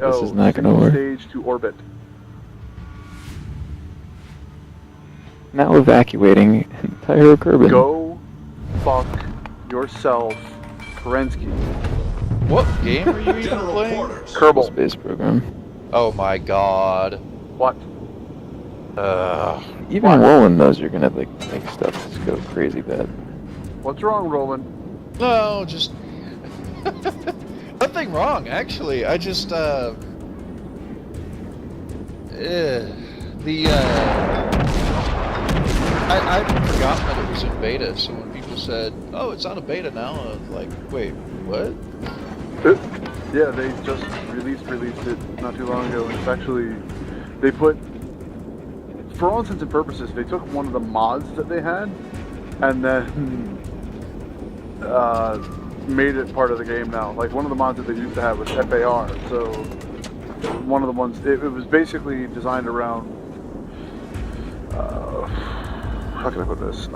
This is not gonna single work. stage to orbit. Now evacuating entire Kerbin. Go fuck yourself, Kerensky. What game are you even General playing? quarters. Kerbal. Space program. Oh my god. What? Even Roland knows you're gonna like make stuff just go crazy bad. What's wrong, Roland? No, just nothing wrong. Actually, I just I'd forgotten that it was in beta. So when people said, "Oh, it's on a beta now," I was like, "Wait, what?" Yeah, they just released it not too long ago. It's actually, they put, for all intents and purposes, they took one of the mods that they had, and then made it part of the game now. Like, one of the mods that they used to have was FAR, so one of the ones, it was basically designed around, how can I put this?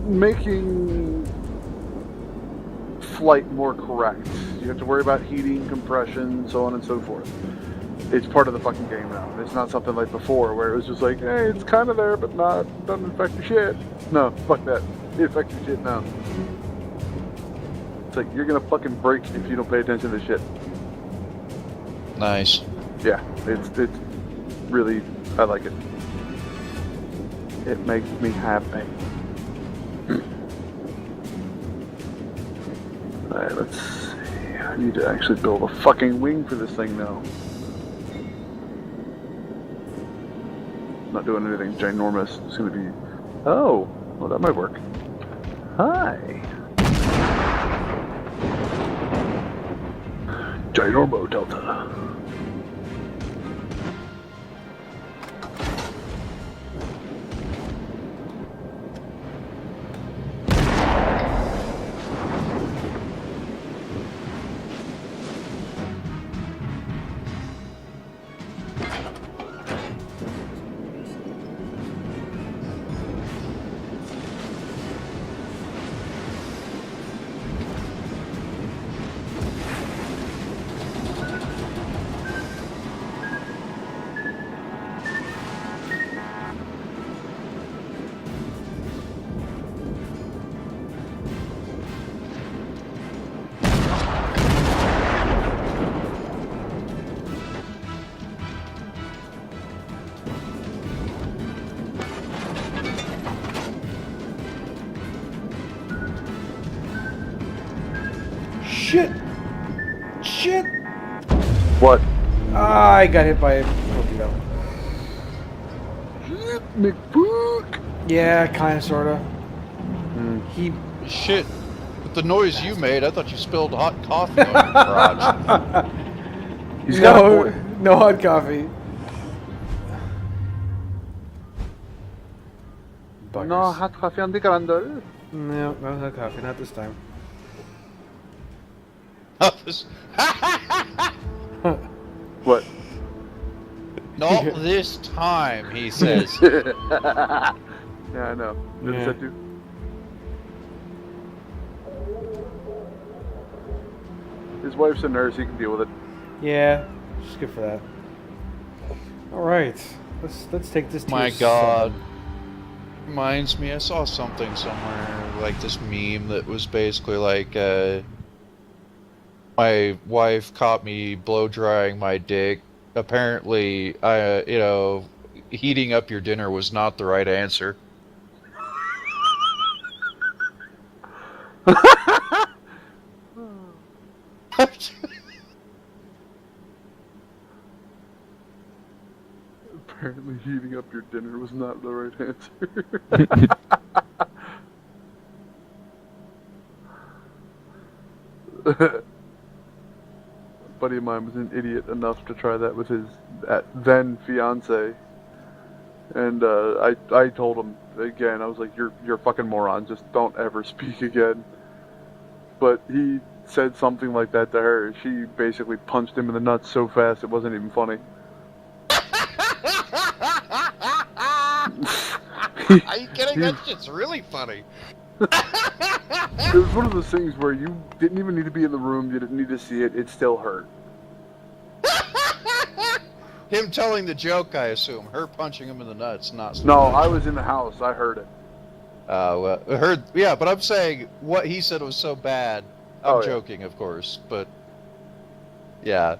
Making flight more correct. You have to worry about heating, compression, so on and so forth. It's part of the fucking game now. It's not something like before where it was just like, hey, it's kind of there, but not, doesn't affect your shit. No, fuck that. It affects your shit now. It's like, you're gonna fucking break if you don't pay attention to shit. Nice. Yeah, it's really, I like it. It makes me happy. Alright, let's see. I need to actually build a fucking wing for this thing now. Not doing anything ginormous. It's gonna be... Oh! Well, that might work. Hi! Ginormo Delta. Shit! Shit! What? I got hit by a torpedo. McBook! Yeah, kinda, sorta. He... Shit. With the noise you made, I thought you spilled hot coffee on your garage. He's got a No, point. no hot coffee. Buggers. No hot coffee on the grandeur. No, no hot coffee, not this time. What? Not this time, he says. Yeah, I know. What does Yeah. that do? His wife's a nurse, he can deal with it. Yeah, just good for that. Alright, let's take this to My your god. son. Reminds me, I saw something somewhere, like this meme that was basically like, my wife caught me blow drying my dick. Apparently, heating up your dinner was not the right answer. Apparently heating up your dinner was not the right answer. A buddy of mine was an idiot enough to try that with his then fiance, and I told him again. I was like, "You're a fucking moron. Just don't ever speak again." But he said something like that to her. She basically punched him in the nuts so fast it wasn't even funny. Are you kidding? That shit's really funny. It was one of those things where you didn't even need to be in the room. You didn't need to see it. It still hurt. Him telling the joke, I assume. Her punching him in the nuts, not. No, I was in the house. I heard it. Well, I heard. Yeah, but I'm saying what he said was so bad. I'm Oh, yeah. joking, of course, but yeah.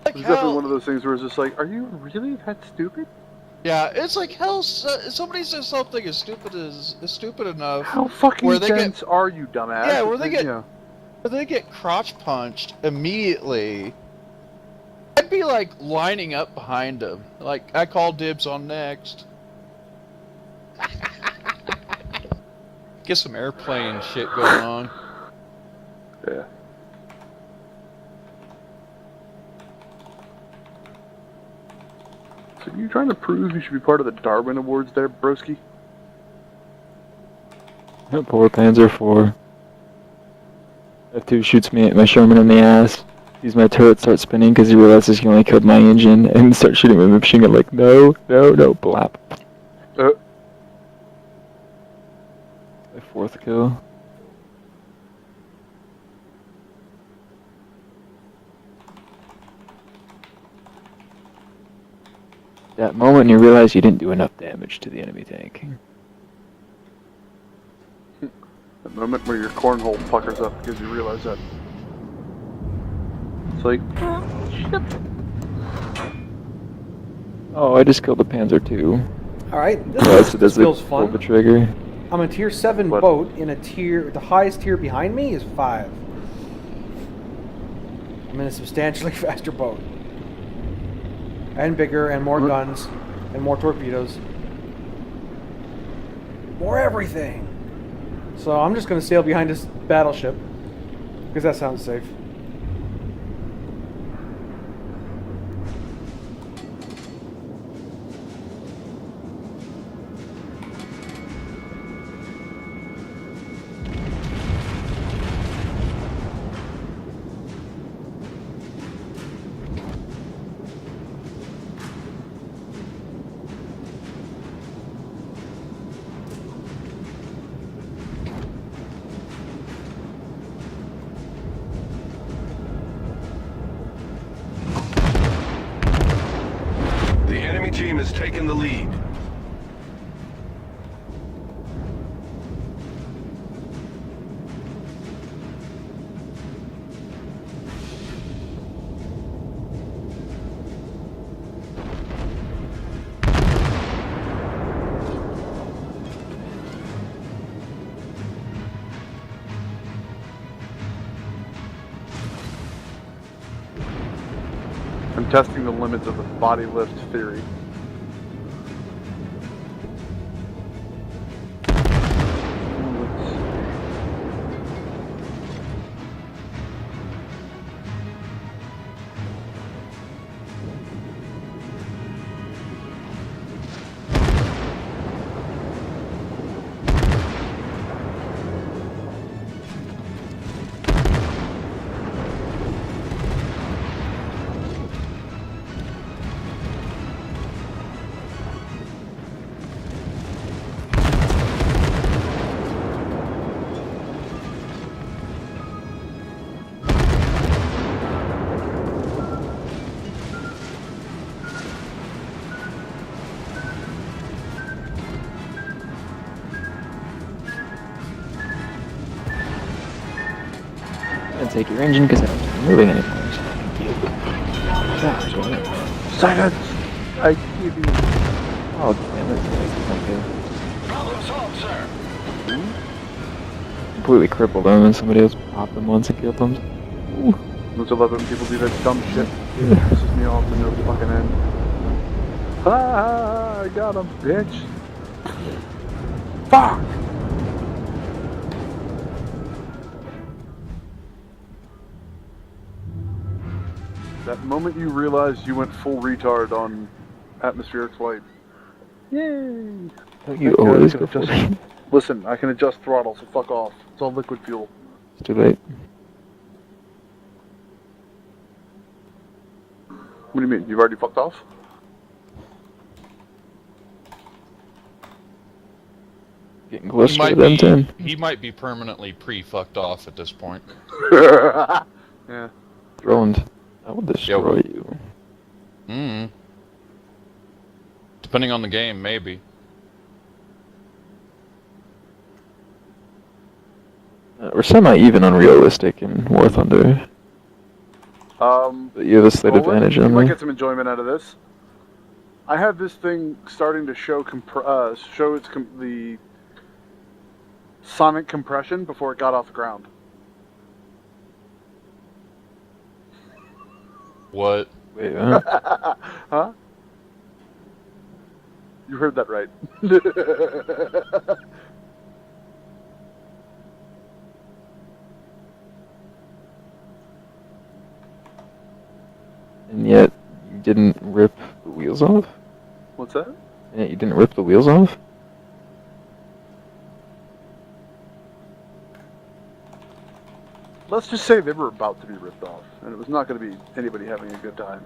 Like It's definitely hell, one of those things where it's just like, are you really that stupid? yeah, it's like hell. Somebody says something as stupid enough. How fucking Where they get- dense are you, dumbass? Yeah, where they get- Yeah. But they get crotch punched immediately. I'd be like lining up behind him. Like, I call dibs on next. Get some airplane shit going on. Yeah. So you trying to prove you should be part of the Darwin Awards there, broski? Poor Panzer IV. F2 shoots me at my Sherman in the ass. Sees my turret start spinning because he realizes he only killed my engine and starts shooting with my machine gun like, no, blap. My 4th kill. That moment you realize you didn't do enough damage to the enemy tank. The moment where your cornhole puckers up because you realize that. It's like, shit. Oh, I just killed the Panzer II. Alright, Yes, it this does feels pull the fun. trigger. I'm a tier 7 What? boat in a tier. The highest tier behind me is 5. I'm in a substantially faster boat. And bigger, and more guns, and more torpedoes. More everything! So I'm just gonna sail behind this battleship. Because that sounds safe. The enemy team has taken the lead. I'm testing the limits of the body lift theory. I'm gonna take your engine because I don't think I'm moving anymore. So thank you. Gosh, damn it. Silence! I give you. Oh, damn it. Okay. Problem solved, sir. Completely crippled them and somebody else popped them once and killed them. Ooh. Don't you love it when people do that dumb shit? It pisses me off to no fucking end. Ah, I got him, bitch. Fuck! That moment you realized you went full retard on atmospheric flight. Yay! Don't you Thank God, always I go can for adjust- it? Listen, I can adjust throttle, so fuck off. It's all liquid fuel. It's too late. What do you mean? You've already fucked off? Getting closer to them 10. He might be permanently pre-fucked off at this point. Yeah. Roland, I will destroy you. Depending on the game, maybe. We're semi-even on realistic in War Thunder. But you have a slight Roland, advantage you on might me. get some enjoyment out of this. I have this thing starting to show the sonic compression before it got off the ground. What? Wait, Huh? You heard that right. And yet you didn't rip the wheels off? What's that? And yet you didn't rip the wheels off? Let's just say they were about to be ripped off, and it was not going to be anybody having a good time.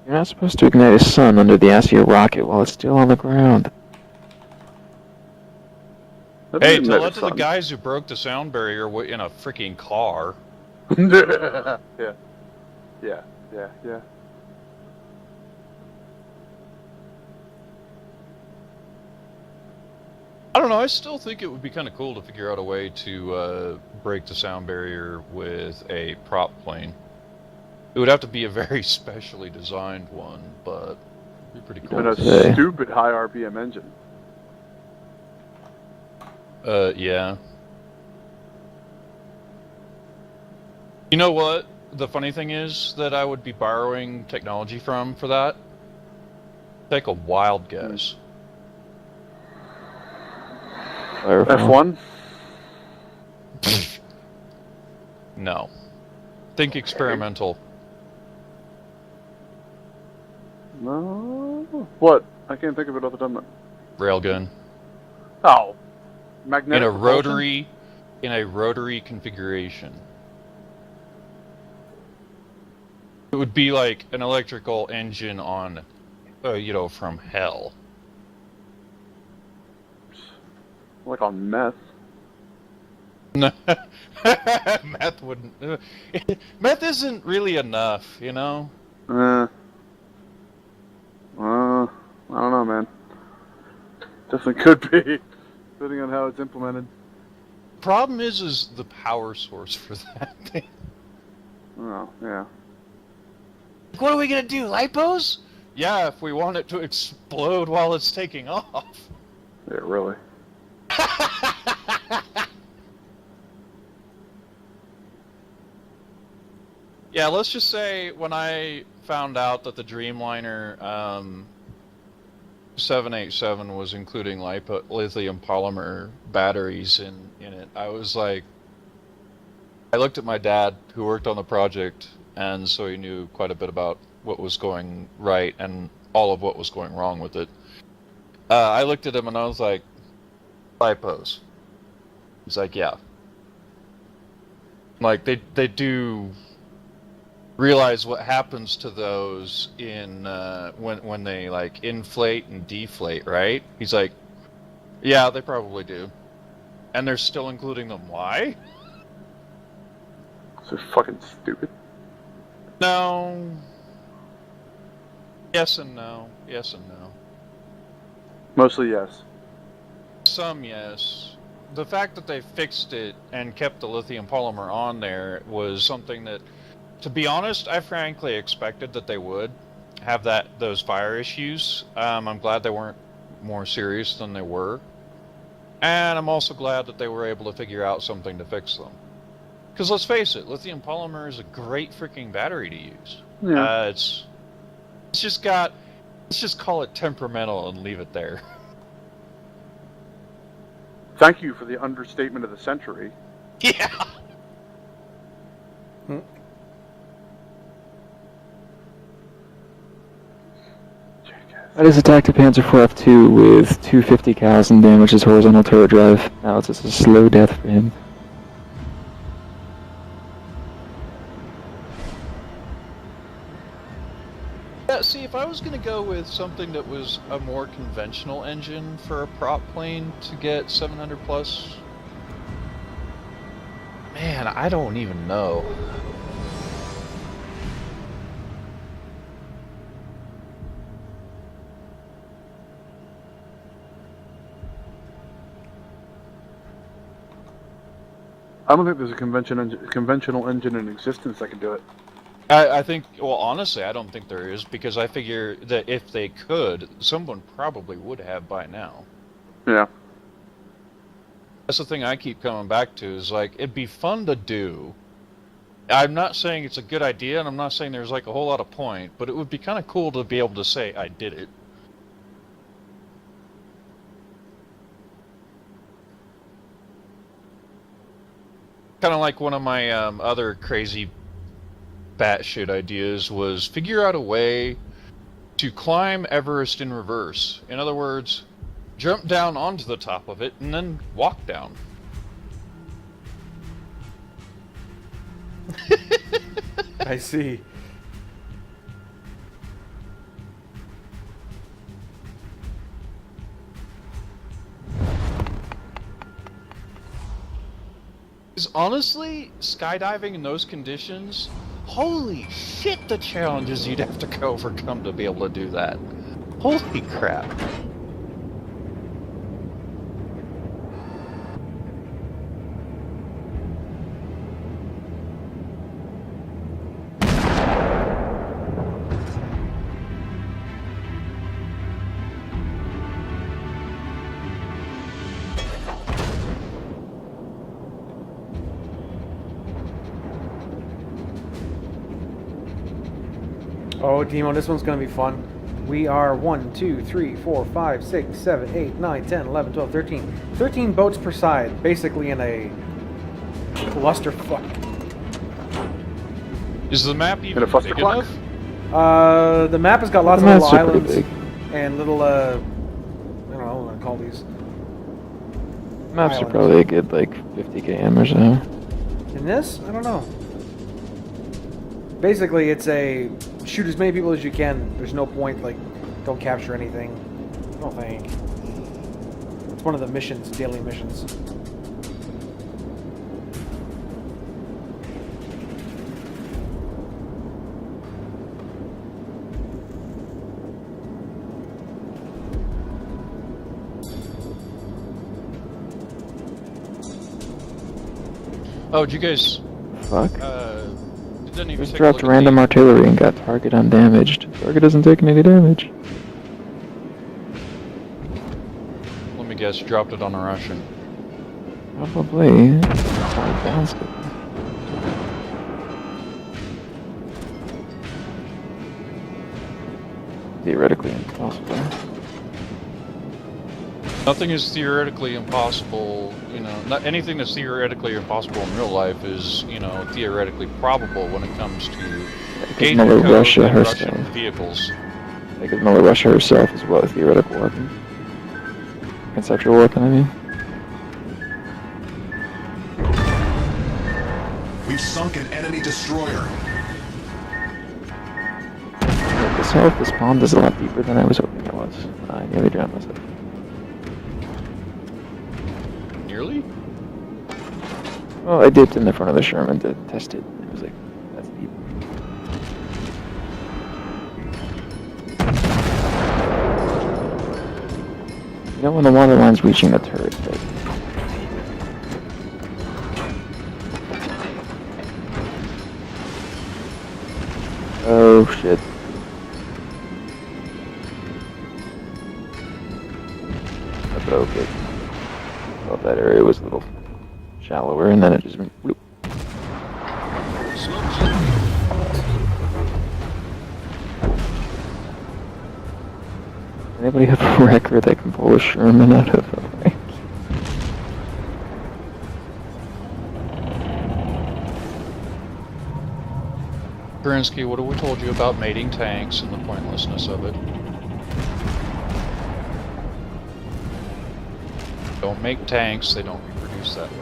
You're not supposed to ignite a sun under the ass of your rocket while it's still on the ground. Hey, tell that to the guys who broke the sound barrier in a freaking car. Yeah. I don't know, I still think it would be kind of cool to figure out a way to break the sound barrier with a prop plane. It would have to be a very specially designed one, but it'd be pretty cool. And a Yeah. stupid high RPM engine. Yeah. You know what? The funny thing is that I would be borrowing technology from for that. Take a wild guess. F1? No. Think experimental. No. What? I can't think of it off the top of my... Railgun. Oh. Magnetic In a propulsion? rotary configuration. It would be like an electrical engine on, from hell. Like on meth. Meth wouldn't. Meth isn't really enough, you know? I don't know, man. Definitely could be, depending on how it's implemented. Problem is the power source for that thing. Oh, yeah. What are we gonna do, lipos? Yeah, if we want it to explode while it's taking off. Yeah, really. Yeah, let's just say when I found out that the Dreamliner 787 was including lithium polymer batteries in it, I was like, I looked at my dad who worked on the project, and so he knew quite a bit about what was going right and all of what was going wrong with it. I looked at him and I was like, lipos. He's like, yeah. Like, they do realize what happens to those in when they like inflate and deflate, right? He's like, yeah, they probably do, and they're still including them. Why? So fucking stupid. No. Yes and no. Yes and no. Mostly yes. Some yes. The fact that they fixed it and kept the lithium polymer on there was something that, to be honest, I frankly expected that they would have those fire issues. I'm glad they weren't more serious than they were. And I'm also glad that they were able to figure out something to fix them. Because let's face it, lithium polymer is a great freaking battery to use. Yeah. Let's just call it temperamental and leave it there. Thank you for the understatement of the century. Yeah. I just attacked a Panzer IV F2 with 250 cals and damages horizontal turret drive. Now it's just a slow death for him. Yeah, see, if I was going to go with something that was a more conventional engine for a prop plane to get 700 plus, man, I don't even know. I don't think there's a conventional engine in existence that can do it. I think, well, honestly, I don't think there is, because I figure that if they could, someone probably would have by now. Yeah. That's the thing I keep coming back to, is like, it'd be fun to do. I'm not saying it's a good idea, and I'm not saying there's like a whole lot of point, but it would be kind of cool to be able to say, I did it. Kind of like one of my other crazy batshit ideas was figure out a way to climb Everest in reverse. In other words, jump down onto the top of it and then walk down. I see. Because honestly, skydiving in those conditions, holy shit, the challenges you'd have to overcome to be able to do that. Holy crap. Oh, Demo, this one's gonna be fun. We are 1, 2, 3, 4, 5, 6, 7, 8, 9, 10, 11, 12, 13. 13 boats per side, basically in a clusterfuck. Is the map even a fuster big clock? enough? The map has got lots The of little maps are pretty islands big. and little, I don't know what I'm gonna call these. Maps are Islands. probably a good, like, 50 km or so. In this? I don't know. Basically, it's a shoot as many people as you can. There's no point, like, don't capture anything. I don't think. It's one of the missions, daily missions. Oh, did you guys, Fuck. didn't even Just take a dropped look at random the- artillery and got target undamaged. Target doesn't take any damage. Let me guess, you dropped it on a Russian. Probably. Bounced it. Theoretically impossible. Nothing is theoretically impossible, you know, not anything that's theoretically impossible in real life is, you know, theoretically probable when it comes to gauge Mother code Russia and herself. Russian vehicles. Because Mother Russia herself is what a theoretical weapon. Conceptual weapon, I mean. We've sunk an enemy destroyer. This health, this pond is a lot deeper than I was hoping it was. I nearly drowned myself. Nearly? Well, I dipped in the front of the Sherman to test it. It was like, that's deep. You know when the water line's reaching the turret, but... Oh shit. I broke it. Well, that area was a little shallower, and then it just went bloop. Anybody have a wrecker that can pull a Sherman out of a rank? Kerensky, what have we told you about mating tanks and the pointlessness of it? Don't make tanks, they don't reproduce that way.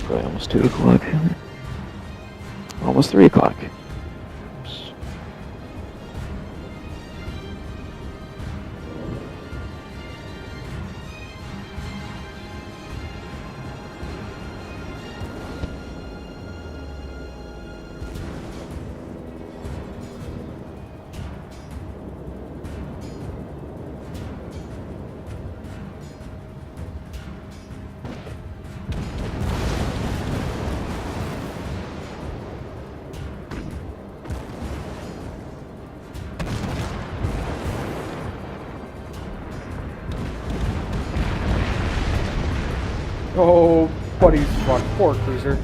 Probably almost 2 o'clock. Almost 3 o'clock. Oops. Oh, buddy's fuck. Poor cruiser.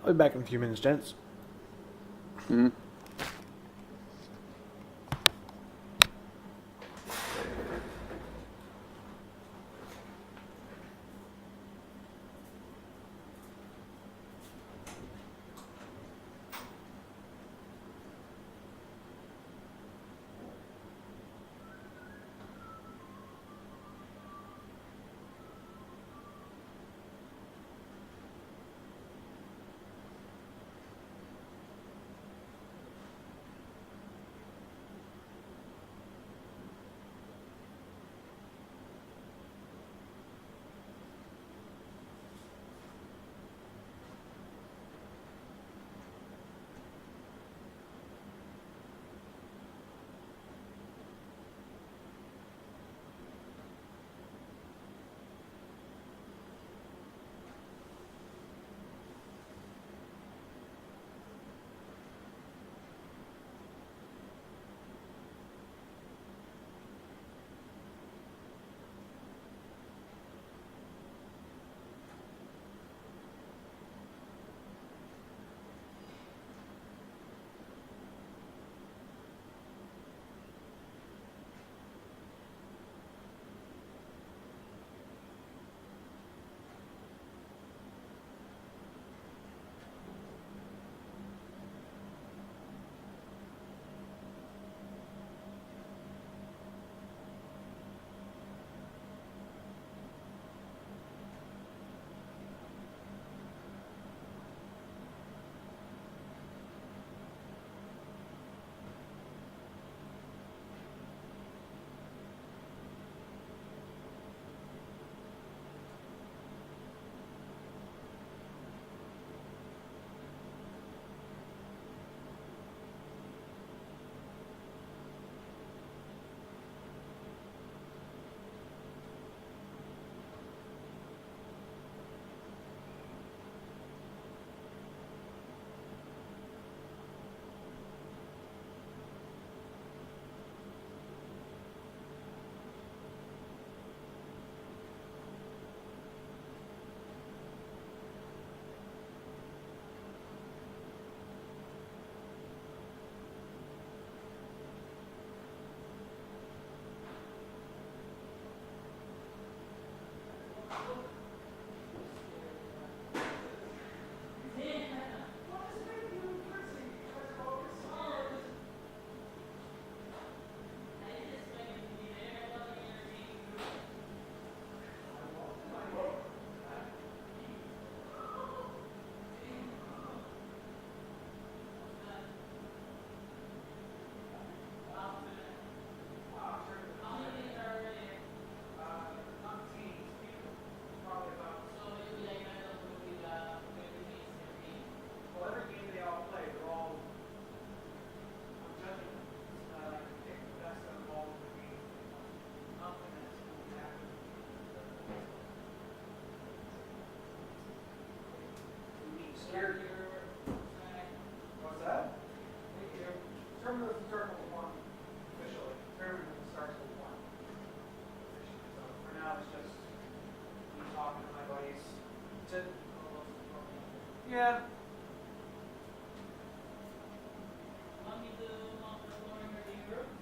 I'll be back in a few minutes, gents. Hmm.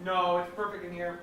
No, it's perfect in here.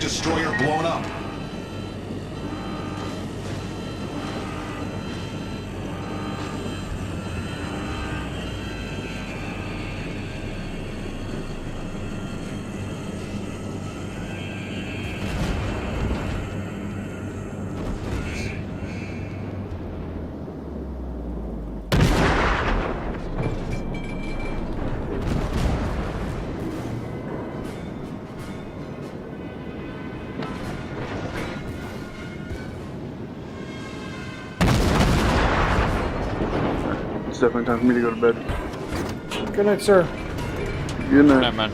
destroyer blown up. It's definitely time for me to go to bed. Good night, sir. Good night. Nah, man.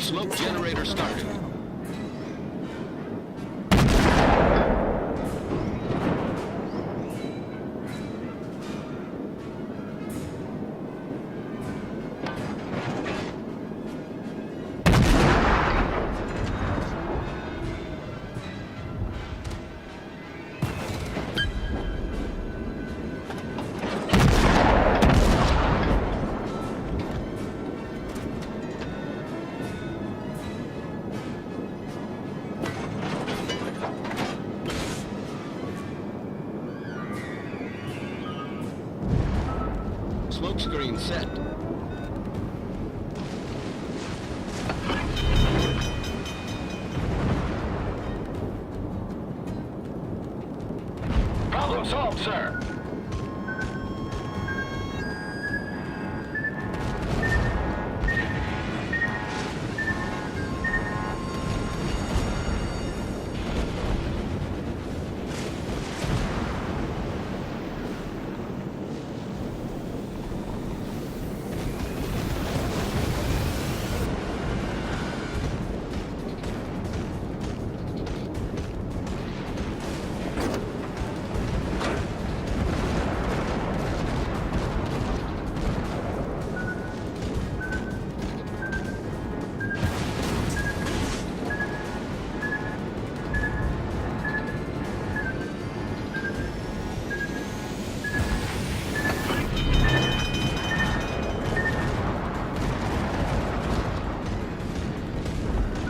Smoke generator started. Smoke screen set. Problem solved, sir.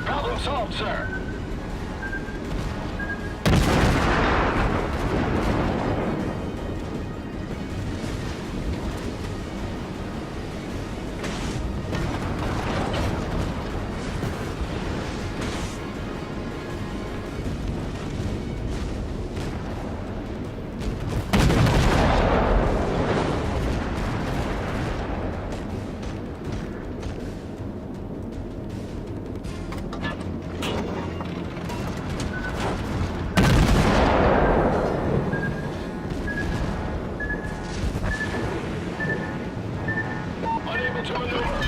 Problem solved, sir. Unable to maneuver.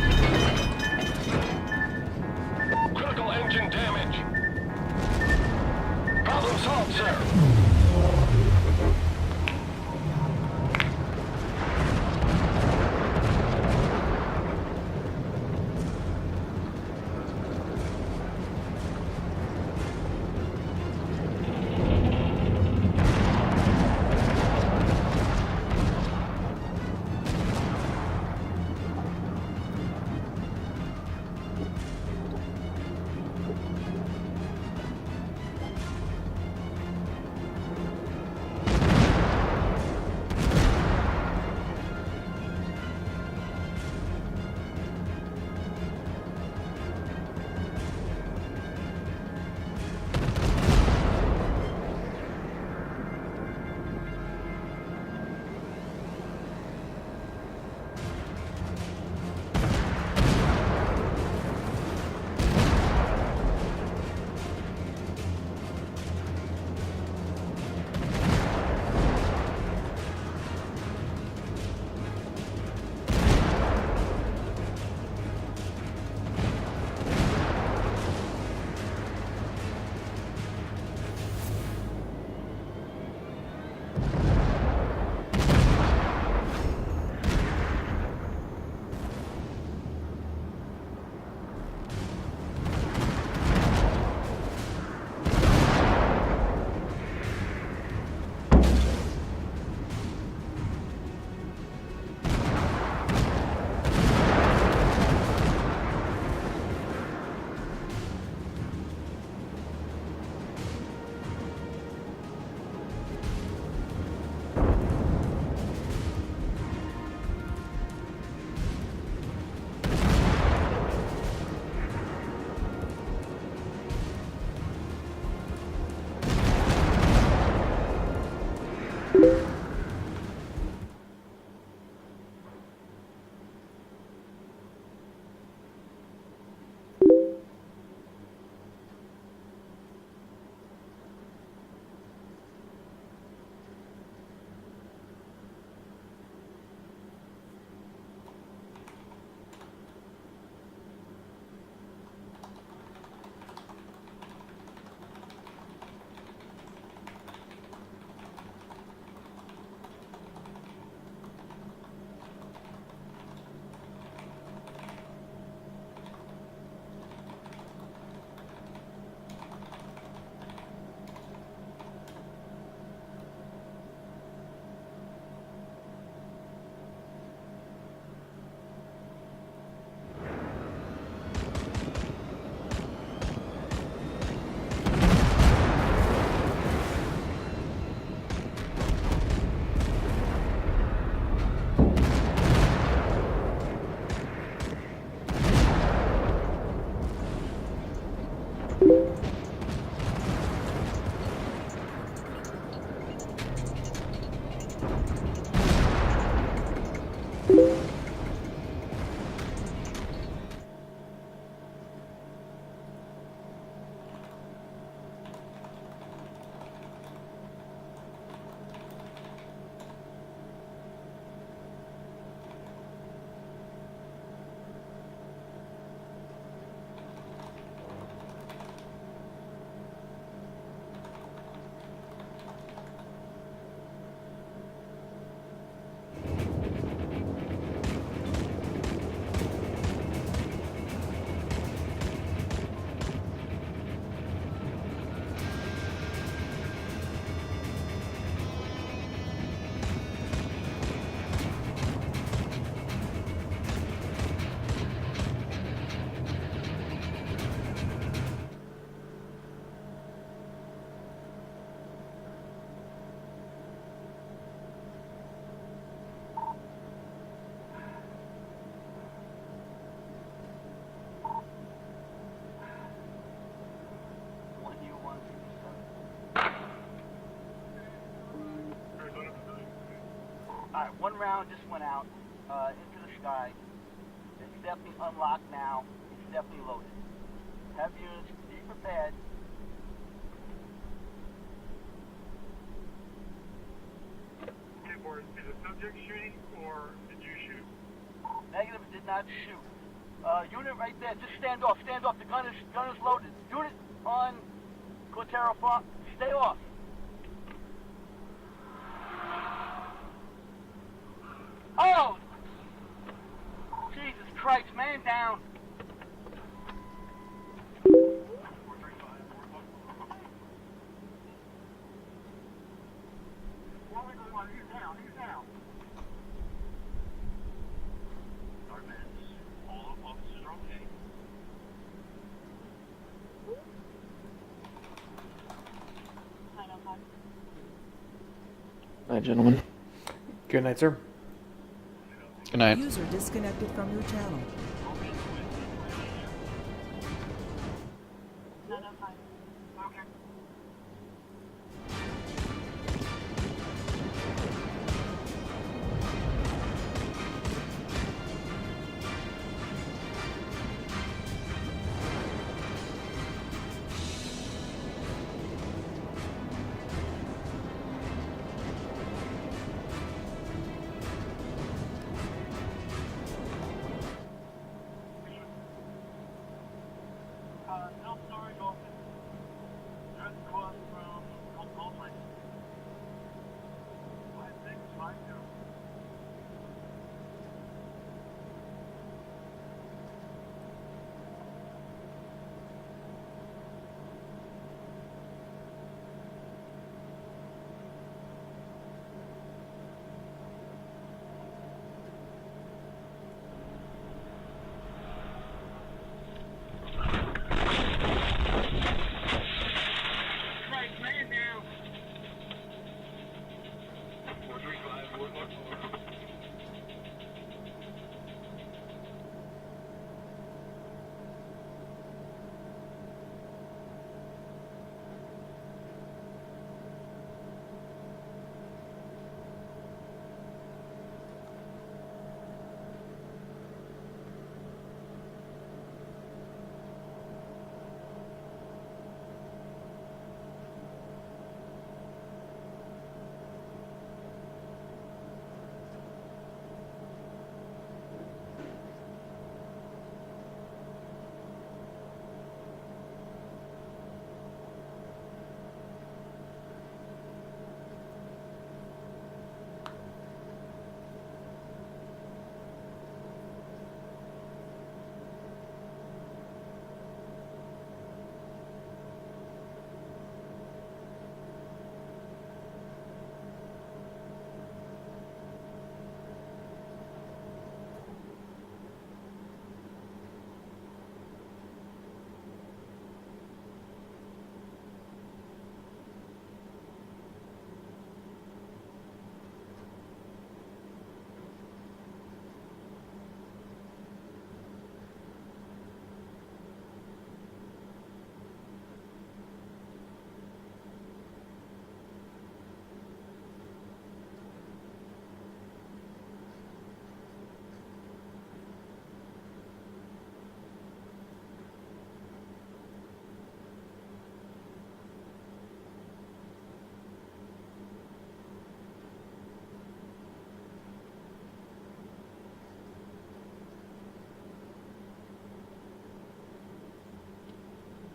Critical engine damage. Problem solved, sir. Alright, one round just went out into the sky. It's definitely unlocked now. It's definitely loaded. Have units be prepared. Is the subject shooting or did you shoot? Negative, did not shoot. Unit right there, just stand off, stand off. The gun is loaded. Unit on Cortero Farm, stay off. Oh! Jesus Christ, man down. He's down, he's down. All officers are okay. Night, gentlemen. Good night, sir. Good night. User disconnected from your channel. Self-storage office. Just across from Goldway. 5650. Christ, man down. 435, Boardwalk 4.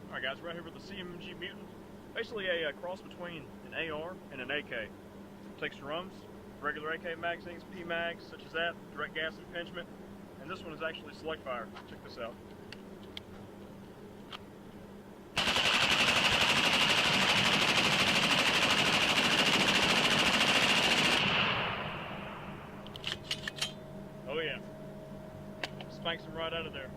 Alright guys, we're out here with the CMG Mutant. Basically a cross between an AR and an AK. Takes drums, regular AK magazines, P-mags, such as that, direct gas impingement, and this one is actually select fire. Check this out. Oh yeah. Spanks him right out of there.